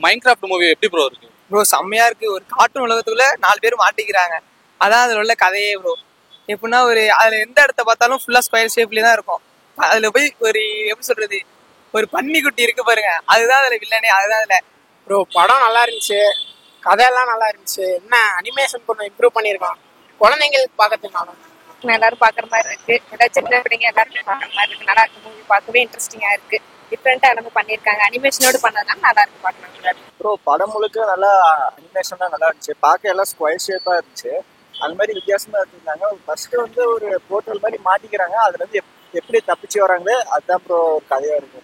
Minecraft movie எப்படி bro இருக்கு? Bro செம்மையா இருக்கு. ஒரு கார்ட்டூன் உலகத்துக்குள்ள 4 பேர் மாட்டிக்கிறாங்க. அதான் அதுல உள்ள கதையே ப்ரோ. எப்படின்னா அதுல எந்த இடத்த பார்த்தாலும் ஃபுல்லா ஸ்கொயர் ஷேப்லயே தான் இருக்கும். அதுல போய் ஒரு எப்படி சொல்றது, ஒரு பன்னிக்குட்டி இருக்கு பாருங்க, அதுதான் அதுல வில்லனே. அதுதான் அதுல ப்ரோ படம் நல்லா இருந்துச்சு, கதையெல்லாம் நல்லா இருந்துச்சு. என்ன அனிமேஷன் கொஞ்சம் இம்ப்ரூவ் பண்ணியிருக்கான், குழந்தைங்களுக்கு பார்க்கறதுனால எல்லாரும் பாக்குற மாதிரி இருக்கு. ஏதாவது சின்ன பிள்ளைங்க எல்லாரும் பாக்குற மாதிரி இருக்கு. நல்லா இருக்கு, மூவி பார்க்கவே இன்ட்ரெஸ்டிங்கா இருக்கு. டிஃப்ரெண்டா எல்லாமே பண்ணிருக்காங்க, அனிமேஷனோடு பண்ணதுனால நல்லா இருக்கு பாக்கலாம். ப்ரோ படம் முழுக்க நல்லா அனிமேஷன் தான் நல்லா இருந்துச்சு. பார்க்க எல்லாம் ஸ்கொயர் ஷேப்பா இருந்துச்சு. அந்த மாதிரி வித்தியாசமா எடுத்திருந்தாங்க. ஃபர்ஸ்ட் ஒரு போர்ட்டல் மாதிரி மாட்டிக்கிறாங்க, அதுல இருந்து எப்படி தப்பிச்சு வராங்களே அதுதான் ப்ரோ ஒரு கதையா இருக்கு.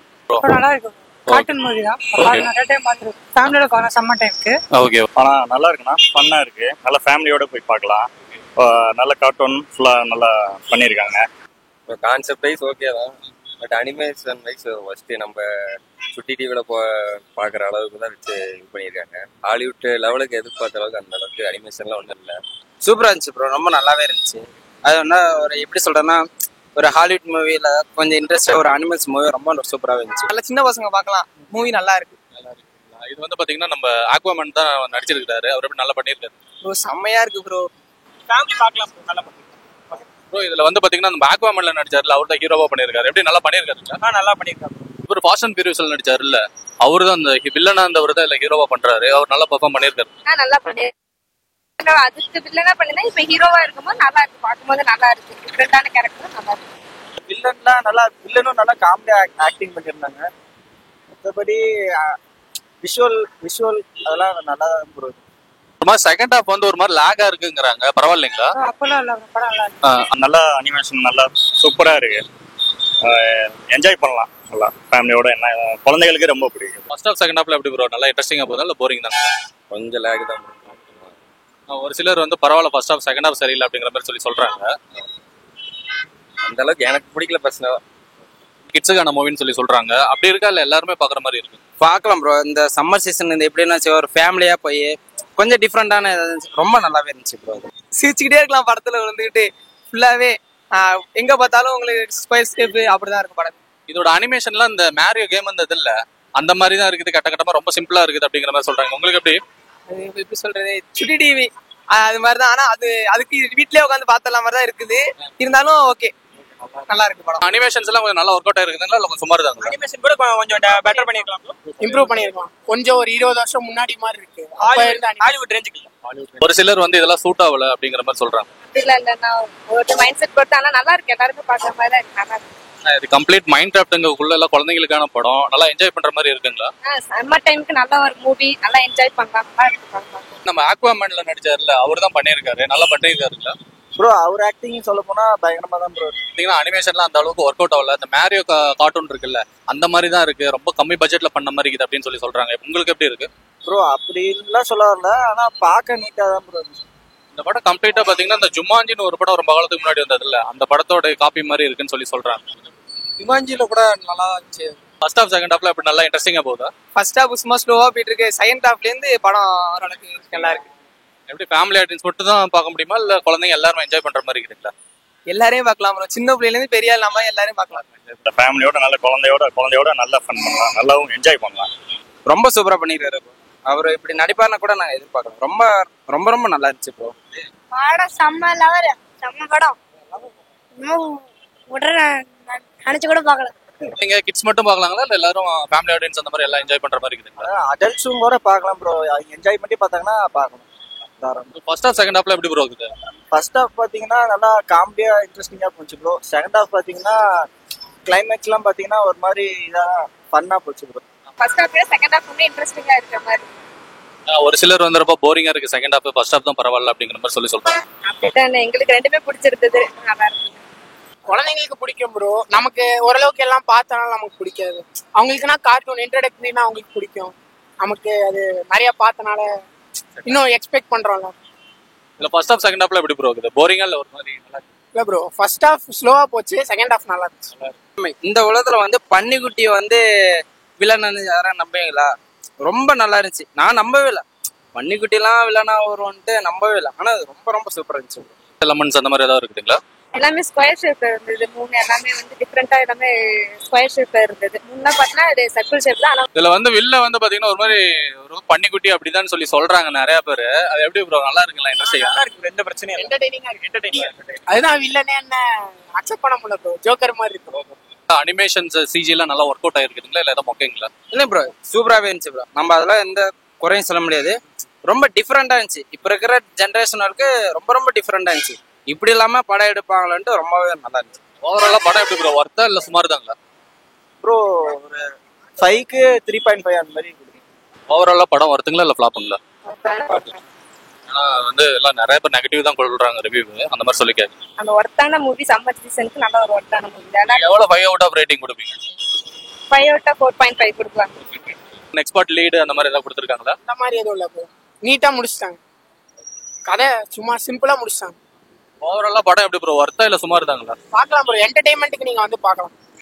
நல்லா இருக்கும். கார்ட்டூன் மூவி தான், நிறைய டைம் பார்த்துருக்கோம். ஃபேமிலியோட போகலாம், சம்மர் டைமுக்கு. ஓகே, ஆனா நல்லா இருக்குண்ணா, ஃபன்னா இருக்கு. நல்லா ஃபேமிலியோட போய் பார்க்கலாம். நல்ல கார்ட்டூன் ஃபுல்லா நல்லா பண்ணியிருக்காங்க. கான்செப்ட் வைஸ் ஓகே தான், பட் அனிமேஷன் வைஸ் ஃபர்ஸ்ட் நம்ம சுட்டி டிவியில் பார்க்குற அளவுக்கு தான் வச்சு இது பண்ணியிருக்காங்க. ஹாலிவுட் லெவலுக்கு எதிர்பார்த்த அளவுக்கு அந்த அளவுக்கு அனிமேஷன்லாம் ஒன்றும் இல்லை. சூப்பரா இருந்துச்சு ப்ரோ, ரொம்ப நல்லாவே இருந்துச்சு. அது ஒன்னா ஒரு எப்படி சொல்றேன்னா, ஒரு ஹாலிவுட் மூவில கொஞ்சம் இன்ட்ரெஸ்டா ஒரு அனிமல்ஸ் மூவி ரொம்ப சூப்பராகவே இருந்துச்சு. நல்ல சின்ன பசங்க பார்க்கலாம், மூவி நல்லா இருக்கு. இது வந்து பாத்தீங்கன்னா நம்ம ஆக்வாமேன் தான் நடிச்சிருக்காரு. அவர் எப்படி நல்லா பண்ணியிருக்காரு ப்ரோ, செம்மையா இருக்கு ப்ரோ. ஃபேமிலி பார்க்கலாம் ப்ரோ, நல்லா பண்ணிருக்காங்க ப்ரோ. இதுல வந்து பாத்தீங்கன்னா நம்ம ஆக்வாமேன்ல நடிச்சாருல, அவர் தான் ஹீரோவா பண்ணியிருக்காரு. எப்படி நல்லா பண்ணியிருக்காரு? நல்லா பண்ணிருக்காங்க. இவர் ஃபாஸ்ட் அண்ட் ஃபியூரியஸ்ல நடிச்சாருல்ல, அவரு தான் அந்த வில்லனா இருந்தவர் தான் இல்ல ஹீரோவா பண்றாரு. அவர் நல்லா பெர்ஃபார்ம் பண்ணியிருக்காரு. நல்லா பண்ணி அதுக்கு வில்லனா பண்ணினா இப்ப ஹீரோவா இருக்கும்போது நல்லா இருக்கு, பார்க்கும்போது நல்லா இருக்கு. டிஃப்ரெண்டான கேரக்டரும் நல்லா இருக்கு. வில்லனும் நல்லா காமெடி ஆக்டிங் பண்ணியிருந்தாங்க. மற்றபடி விஷுவல் அதெல்லாம் நல்லா தான் ப்ரோ. ஒரு மாதிரி செகண்ட் ஹாஃப் வந்து ஒரு மாதிரி லேகா இருக்குங்கிறாங்க, பரவாயில்லைங்களா? அப்பெல்லாம் இல்ல, படம் நல்லா இருக்கு. நல்லா அனிமேஷன் நல்லா சூப்பரா இருக்கு. என்ஜாய் பண்ணலாம் நல்லா ஃபேமிலியோட. என்ன குழந்தைகளுக்கு ரொம்ப பிடிக்கும். ஃபர்ஸ்ட் ஹாஃப் செகண்ட் ஹாஃப்ல எப்படி ப்ரோ, நல்லா இன்ட்ரெஸ்டிங்கா போதா இல்ல போரிங் தான்? கொஞ்சம் லேக் தான். ஒரு சிலர் வந்து பரவாயில்ல ஃபர்ஸ்ட் ஹாஃப் செகண்ட் ஹாஃப் சரியில்லை அப்படிங்கிற மாதிரி சொல்றாங்க. அந்த அளவுக்கு எனக்கு பிடிக்கல பர்சனலா. கிட்ஸுக்கான மூவின்னு சொல்றாங்க. அப்படி இருக்கா இல்ல எல்லாருமே பாக்குற மாதிரி இருக்கு? பார்க்கலாம் ப்ரோ. இந்த சம்மர் சீசன் இந்த எப்படின்னா ஒரு ஃபேமிலியா போய் கொஞ்சம் டிஃப்ரெண்டான ரொம்ப நல்லாவே இருந்துச்சு ப்ரோ. சிரிச்சுக்கிட்டே இருக்கலாம் படத்துல வந்துகிட்டு. ஃபுல்லாவே எங்க பார்த்தாலும் உங்களுக்கு ஸ்கொயர் ஷேப் அப்படிதான் இருக்கும் படம். இதோட அனிமேஷன்லாம் இந்த மேரியோ கேம் அந்த இது இல்ல, அந்த மாதிரி தான் இருக்குது. கட்ட கட்டமா ரொம்ப சிம்பிளா இருக்குது அப்படிங்கிற மாதிரி சொல்றாங்க. உங்களுக்கு எப்படி? எப்படி சொல்றது, சுட்டி டிவி அது மாதிரிதான். ஆனா அதுக்கு வீட்லயே உட்காந்து பார்த்தலாம் மாதிரி தான் இருக்குது. இருந்தாலும் ஓகே, நல்லா இருக்கு படம். அனிமேஷன்ஸ் எல்லாம் கொஞ்சம் நல்லா ஒர்க் அவுட் ஆயிருக்குதுங்களா இல்ல கொஞ்சம் சுமார் தான்? அனிமேஷன் கூட கொஞ்சம் பெட்டர் பண்ணிருக்கலாம், இம்ப்ரூவ் பண்ணிருக்கலாம். கொஞ்சம் ஒரு 20 வருஷம் முன்னாடி மாதிரி இருக்கு. ஹாலிவுட் ரேஞ்சுக்கு ஒரு சிலர் வந்து இதெல்லாம் சூட் ஆகல அப்படிங்கிற மாதிரி சொல்றாங்க. இல்ல ஒரு மைண்ட் செட் பொறுத்து. ஆனா நல்லா இருக்கு, எல்லாருமே பாக்குற மாதிரி தான் இருக்கு. நல்லா இருக்கு. இது கம்ப்ளீட் மைன்கிராஃப்ட்ங்குள்ள எல்லாம் குழந்தைகளுக்கான படம். நல்லா என்ஜாய் பண்ற மாதிரி இருக்குங்களா? சம்மர் டைமுக்கு நல்ல ஒரு மூவி, நல்லா என்ஜாய் பண்ணலாம். நல்லா இருக்கு. நம்ம ஆக்வாமேன்ல நடிச்சாருல, அவர் தான் பண்ணியிருக்காரு. நல்லா பண்ணியிருக்காருங்களா ப்ரோ? அவர் ஆக்டிங் சொல்ல போனா பயங்கரமா தான் ப்ரோ. பாத்தீங்கன்னா அனிமேஷன்லாம் அந்த அளவுக்கு ஒர்க் அவுட் ஆகல. இந்த மேரியோ கார்ட்டூன் இருக்குல்ல, அந்த மாதிரி தான் இருக்கு. ரொம்ப கம்மி பட்ஜெட்ல பண்ண மாதிரி இருக்குது அப்படின்னு சொல்றாங்க. உங்களுக்கு எப்படி இருக்கு ப்ரோ? அப்படின்லாம் சொல்ல வரல, ஆனா பார்க்க நீட்டா தான் ப்ரோ இருந்துச்சு. இந்த படம் கம்ப்ளீட்டா பாத்தீங்கன்னா இந்த ஜுமாஞ்சின்னு ஒரு படம் ரொம்ப காலத்துக்கு முன்னாடி வந்தது இல்ல, அந்த படத்தோட காப்பி மாதிரி இருக்குன்னு சொல்றாங்க. ஜுமாஞ்சில கூட நல்லா இருந்துச்சு. ஃபர்ஸ்ட் ஹாஃப் செகண்ட் ஹாஃப்ல எப்படி நல்லா இன்ட்ரெஸ்டிங்கா போகுதா? ஃபர்ஸ்ட் ஹாஃப் சும்மா ஸ்லோவா போயிட்டு இருக்கு. செகண்ட் ஹாஃப்ல இருந்து படம் ஓரளவுக்கு நல்லா இருக்கு. எப்படி ஃபேமிலி ஆடியன்ஸ் மட்டும் தான் பார்க்க முடியுமா இல்ல குழந்தைங்க எல்லாரும் என்ஜாய் பண்ற மாதிரி இருக்குங்களா? எல்லாரையும் பார்க்கலாம் ப்ரோ. சின்ன பிள்ளைல இருந்து பெரிய ஆள் நம்ம எல்லாரையும் பார்க்கலாம். ஃபேமிலியோட நல்ல குழந்தையோட நல்லா ஃபன் பண்ணலாம், நல்லாவும் என்ஜாய் பண்ணலாம். ரொம்ப சூப்பரா பண்ணிருக்காரு ப்ரோ. அவர் இப்படி நடிப்பாருன்னு கூட நான் எதிர்பார்க்கல. ரொம்ப ரொம்ப ரொம்ப நல்லா இருந்துச்சு ப்ரோ. படம் செம்ம லவர், செம்ம படம். உடனே நினைச்சு கூட பார்க்கல. நீங்க கிட்ஸ் மட்டும் பார்க்கலாங்களா இல்ல எல்லாரும் ஃபேமிலி ஆடியன்ஸ் அந்த மாதிரி எல்லாம் என்ஜாய் பண்ற மாதிரி இருக்குங்களா? அடல்ட்ஸும் கூட பார்க்கலாம் ப்ரோ. என்ஜாய் பண்ணி பார்த்தாங்கன்னா பார்க்கணும். ஃபர்ஸ்ட் ஹாஃப் செகண்ட் ஹாஃப்ல எப்படி ப்ரோ இருக்குது? ஃபர்ஸ்ட் ஹாஃப் பாத்தீங்கன்னா நல்லா காமெடியா இன்ட்ரெஸ்டிங்கா போச்சு ப்ரோ. செகண்ட் ஹாஃப் பாத்தீங்கன்னா கிளைமேக்ஸ்லாம் பாத்தீங்கன்னா ஒரு மாதிரி இதா ஃபன்னா போச்சு bro. First half second half இன்னும் இன்ட்ரெஸ்டிங்கா இருக்க மாதிரி. ஒரு சிலர் வந்து ரொம்ப போரிங்கா இருக்கு செகண்ட் ஹாஃப், ஃபர்ஸ்ட் ஹாஃப் தான் பரவாயில்ல அப்படிங்கிற மாதிரி சொல்றாங்க. அப்படிதான் எங்களுக்கு ரெண்டுமே பிடிச்சிருந்தது. நல்லா இருக்கு. குழந்தைங்களுக்கு பிடிக்கும் ப்ரோ. நமக்கு ஓரளவுக்கு எல்லாம் பார்த்தாலும் நமக்கு பிடிக்காது. அவங்களுக்குனா கார்ட்டூன் இன்ட்ரோடக்ஷனா அவங்களுக்கு பிடிக்கும். நமக்கு அது நிறைய பார்த்தனால இன்னும் எக்ஸ்பெக்ட் பண்றோம்ல. இல்ல ஃபர்ஸ்ட் ஹாஃப் செகண்ட் ஹாஃப்ல எப்படி ப்ரோ இருக்குது? போரிங்கா இல்ல ஒரு மாதிரி நல்லா இருக்கு? இல்ல ப்ரோ, ஃபர்ஸ்ட் ஹாஃப் ஸ்லோவா போச்சு, செகண்ட் ஹாஃப் நல்லா இருந்துச்சு. இந்த உலகத்துல வந்து பன்னிக்குட்டியை வந்து வில்லன் யாரும் நம்புவீங்களா? ரொம்ப நல்லா இருந்துச்சு. நான் நம்பவே இல்லை. பன்னிக்குட்டிலாம் வில்லனா வரும்ட்டு நம்பவே இல்லை. ஆனா அது ரொம்ப ரொம்ப சூப்பரா இருந்துச்சு. லெமன்ஸ் அந்த மாதிரி ஏதாவது இருக்குதுங்களா? எல்லாமே ஸ்கொயர் ஷேப்ல இருந்தது. 3 எல்லாமே வந்து டிஃப்ரெண்டா எல்லாமே ஸ்கொயர் ஷேப்ல இருந்தது. முன்ன பார்த்தா அது சர்க்கிள் ஷேப்ல. ஆனா இதுல வந்து வில்ல வந்து பாத்தீங்கன்னா ஒரு மாதிரி ஒரு பன்னிக்குட்டி அப்படிதான் சொல்லி சொல்றாங்க நிறைய பேரு. அது எப்படி ப்ரோ நல்லா இருக்குங்களா? இன்ட்ரெஸ்டிங்கா நல்லா இருக்கு, எந்த பிரச்சனையும் இல்லை. என்டர்டெய்னிங்கா இருக்கு. அதுதான் வில்லனே என்ன அக்செப்ட் பண்ண முடியல ப்ரோ. ஜோக்கர் மாதிரி இருக்கு. அனிமேஷன்ஸ் சிஜி எல்லாம் நல்லா ஒர்க் அவுட் ஆயிருக்குங்களா இல்ல ஏதோ மொக்கைங்களா? இல்லை ப்ரோ, சூப்பராகவே இருந்துச்சு ப்ரோ. நம்ம அதெல்லாம் எந்த குறையும் சொல்ல முடியாது. ரொம்ப டிஃப்ரெண்டா இருந்துச்சு. இப்போ இருக்கிற ஜென்ரேஷனுக்கு ரொம்ப ரொம்ப டிஃப்ரெண்டா இருந்துச்சு. இப்படி இல்லாம படம் எடுப்பாங்களான்ட்டு ரொம்பவே நல்லா இருந்துச்சு. ஓவராலா படம் எப்படி ப்ரோ? ஒர்த்தா இல்ல சுமார் தாங்களா? ப்ரோ ஒரு 5க்கு 3.5 அந்த மாதிரி கொடுக்கும். ஓவராலா படம் ஒர்த்துங்களா இல்ல ஃபிளாப்புங்களா? ஏன்னா வந்து எல்லாம் நிறைய பேர் நெகட்டிவ் தான் சொல்றாங்க ரிவ்யூ, அந்த மாதிரி சொல்லி கேட்கு. அந்த ஒர்த்தான மூவி சம்மர் சீசனுக்கு நல்ல ஒரு ஒர்த்தான மூவி. எவ்வளவு 5 அவுட் ஆஃப் ரேட்டிங் கொடுப்பீங்க? 5 out of 4.5 கொடுக்கலாம். நெக்ஸ்ட் பார்ட் லீடு அந்த மாதிரி ஏதாவது கொடுத்துருக்காங்களா? அந்த மாதிரி எதுவும் இல்லை ப்ரோ. நீட்டா முடிச்சிட்டாங்க. கதை சும்மா சிம்பிளா முடிச்சிட்டாங்க. ஓவராலா படம் எப்படி ப்ரோ? ஒர்த்தா இல்ல சுமார் தாங்களா? பார்க்கலாம் ப்ரோ. என்டர்டைன்மெண்ட்டுக்கு நீங்க வந்து பார்க்கலாம்.